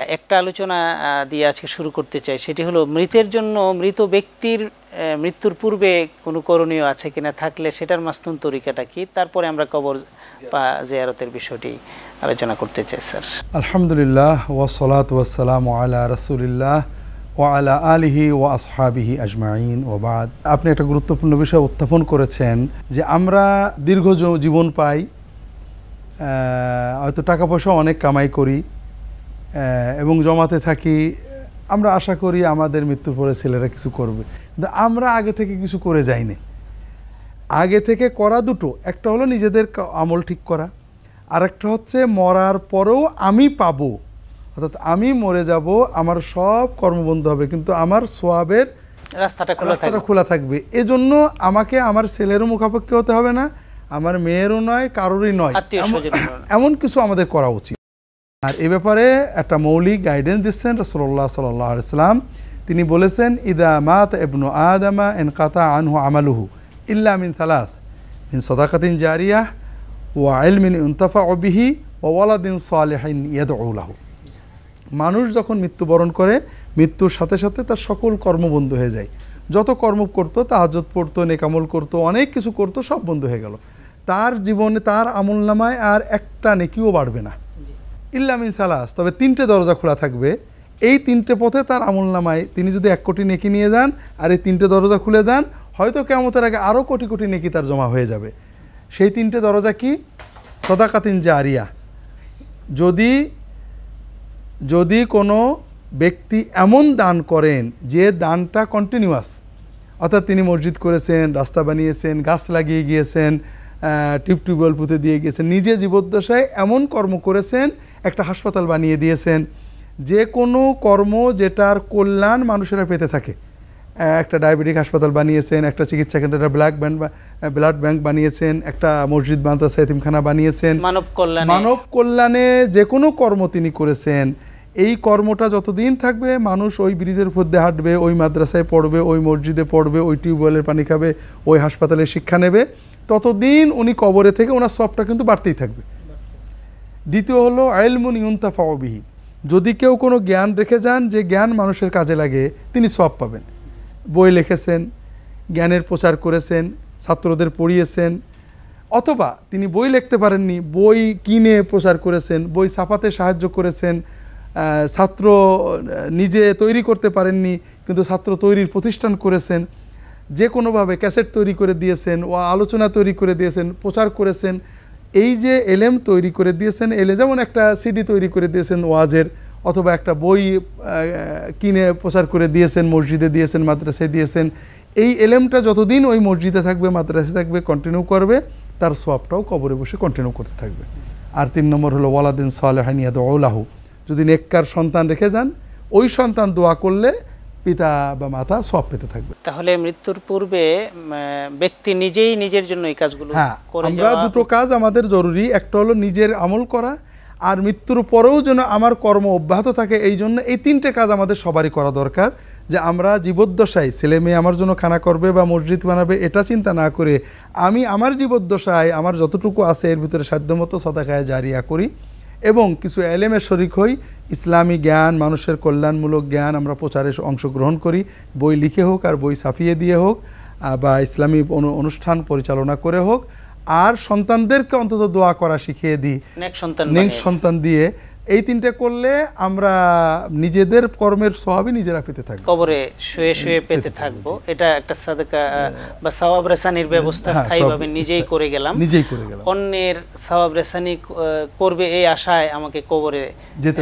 একটা আলোচনা দিয়ে আজকে শুরু করতে চাই, সেটি হলো মৃতের জন্য মৃত ব্যক্তির মৃত্যুর পূর্বে কোনো করণীয় আছে কিনা, থাকলে সেটার মাসনুন তরিকাটা কি, তারপরে আমরা কবর জিয়ারতের বিষয়টি আলোচনা করতে চাই। স্যার, আলহামদুলিল্লাহ ওয়াসসালাতু ওয়াসসালামু আলা রাসূলিল্লাহ ওয়া আলা আলিহি ওয়া আসহাবিহি আজমাইন ওয়া বাদ। আপনি একটা গুরুত্বপূর্ণ বিষয় উত্থাপন করেছেন যে আমরা দীর্ঘ জীবন পাই, হয়তো টাকা পয়সা অনেক কামাই করি এবং জমাতে থাকি, আমরা আশা করি আমাদের মৃত্যুর পরে ছেলেরা কিছু করবে, কিন্তু আমরা আগে থেকে কিছু করে যাইনি। আগে থেকে করা দুটো, একটা হলো নিজেদের আমল ঠিক করা, আর একটা হচ্ছে মরার পরেও আমি পাবো, অর্থাৎ আমি মরে যাব, আমার সব কর্মবন্ধ হবে, কিন্তু আমার সোয়াবের রাস্তাটা খোলা থাকবে। এজন্য আমাকে আমার ছেলেরও মুখাপেক্ষি হতে হবে না, আমার মেয়েরও নয়, কারোরই নয়, এমন কিছু আমাদের করা উচিত। আর এ ব্যাপারে একটা মৌলিক গাইডেন্স দিচ্ছেন রাসূলুল্লাহ সাল্লাল্লাহু আলাইহি ওয়াসাল্লাম। তিনি বলেছেন, ইদা মাত ইবনু আদামা ইনকাতা আনহু আমালুহু ইল্লা মিন সালাস, মিন সাদাকাতিন জারিয়াহ ওয়া ইলমিন ইনতাফাউ বিহি ওয়া ওয়ালাদিন সালিহিন ইয়াদউ লাহু। মানুষ যখন মৃত্যুবরণ করে, মৃত্যুর সাথে সাথে তার সকল কর্ম বন্ধ হয়ে যায়। যত কর্ম করতো, তাহাজ্জুদ পড়তো, নেকামল করতো, অনেক কিছু করতো, সব বন্ধ হয়ে গেল। তার জীবনে, তার আমলনামায় আর একটা নেকিও বাড়বে না, ইল্লা মিন সালাস, তবে তিনটে দরজা খোলা থাকবে। এই তিনটে পথে তার আমলনামায় তিনি যদি 1 কোটি নেকি নিয়ে যান আর এই তিনটে দরজা খুলে দেন, হয়তো কিয়ামতের আগে আরও কোটি কোটি নেকি তার জমা হয়ে যাবে। সেই তিনটে দরজা কি? সাদাকাতিন জারিয়া। যদি কোনো ব্যক্তি এমন দান করেন যে দানটা কন্টিনিউয়াস, অর্থাৎ তিনি মসজিদ করেছেন, রাস্তা বানিয়েছেন, গাছ লাগিয়ে গিয়েছেন, টিউবওয়েল পুঁতে দিয়ে গিয়েছেন, নিজে জীবদ্দশায় এমন কর্ম করেছেন, একটা হাসপাতাল বানিয়ে দিয়েছেন, যে কোনো কর্ম যেটার কল্যাণ মানুষেরা পেতে থাকে। একটা ডায়াবেটিক হাসপাতাল বানিয়েছেন, একটা চিকিৎসা কেন্দ্র, একটা ব্লাড ব্যাংক বানিয়েছেন, একটা মসজিদ, মাদ্রাসা, এতিমখানা বানিয়েছেন, মানব কল্যাণে যে কোনো কর্ম তিনি করেছেন। এই কর্মটা যতদিন থাকবে, মানুষ ওই ব্রিজের উপর দিয়ে হাঁটবে, ওই মাদ্রাসায় পড়বে, ওই মসজিদে পড়বে, ওই টিউবওয়েলের পানি খাবে, ওই হাসপাতালে শিক্ষা নেবে, ততদিন উনি কবরে থেকে ওনার সবটা কিন্তু বাড়তেই থাকবে। দ্বিতীয় হলো ইলমুন ইউনতাফাউ বিহি, যদি কেউ কোনো জ্ঞান রেখে যান, যে জ্ঞান মানুষের কাজে লাগে, তিনি সওয়াব পাবেন। বই লিখেছেন, জ্ঞানের প্রচার করেছেন, ছাত্রদের পড়িয়েছেন, অথবা তিনি বই লিখতে পারেননি, বই কিনে প্রচার করেছেন, বই ছাপাতে সাহায্য করেছেন, ছাত্র নিজে তৈরি করতে পারেননি কিন্তু ছাত্র তৈরির প্রতিষ্ঠান করেছেন, যে কোনোভাবে ক্যাসেট তৈরি করে দিয়েছেন, ও আলোচনা তৈরি করে দিয়েছেন, প্রচার করেছেন। এই যে এলেম তৈরি করে দিয়েছেন, যেমন একটা সিডি তৈরি করে দিয়েছেন ওয়াজের, অথবা একটা বই কিনে প্রচার করে দিয়েছেন, মসজিদে দিয়েছেন, মাদ্রাসায় দিয়েছেন, এই এলেমটা যতদিন ওই মসজিদে থাকবে, মাদ্রাসায় থাকবে, কন্টিনিউ করবে, তার সওয়াবটাও কবরে বসে কন্টিনিউ করতে থাকবে। আর 3 নম্বর হলো ওয়ালাদিন সালিহিন ইয়াদউ লাহু, যদি নেককার সন্তান রেখে যান, ওই সন্তান দোয়া করলে পিতা বা মাতা সওয়াব পেতে থাকবে। তাহলে মৃত্যুর পূর্বে ব্যক্তি নিজেই নিজের জন্য এই কাজগুলো করে যাওয়া। আমরা দুটো কাজ আমাদের জরুরি, একটা হলো নিজের আমল করা, আর মৃত্যুর পরেও যেন আমার কর্ম অব্যাহত থাকে, এই জন্য এই 3টে কাজ আমাদের সবারই করা দরকার। যে আমরা জীবদ্দশায় ছেলে মেয়ে আমার জন্য খানা করবে বা মসজিদ বানাবে, এটা চিন্তা না করে আমি আমার জীবদ্দশায় আমার যতটুকু আছে এর ভিতরে সাধ্যমতো সাদাকায়ে জারিয়া করি, এবং কিছু এলেমের শরিক হই, ইসলামী জ্ঞান, মানুষের কল্যাণমূলক জ্ঞান আমরা প্রচারে অংশগ্রহণ করি, বই লিখে হোক আর বই ছাপিয়ে দিয়ে হোক, বা ইসলামী অনুষ্ঠান পরিচালনা করে হোক, আর সন্তানদেরকে অন্তত দোয়া করা শিখিয়ে দিই, নেক সন্তান দিয়ে। এই 3টে করলে আমরা নিজেদের কর্মের সওয়াবই নিজেরা পেতে থাকবো, কবরে শুয়ে শুয়ে পেতে থাকবো। এটা একটা সাদাকা বা সওয়াব রেসানির ব্যবস্থা স্থায়ীভাবে নিজেই করে গেলাম। অন্যের সওয়াব রেসানি করবে এই আশায় আমাকে কবরে যেতে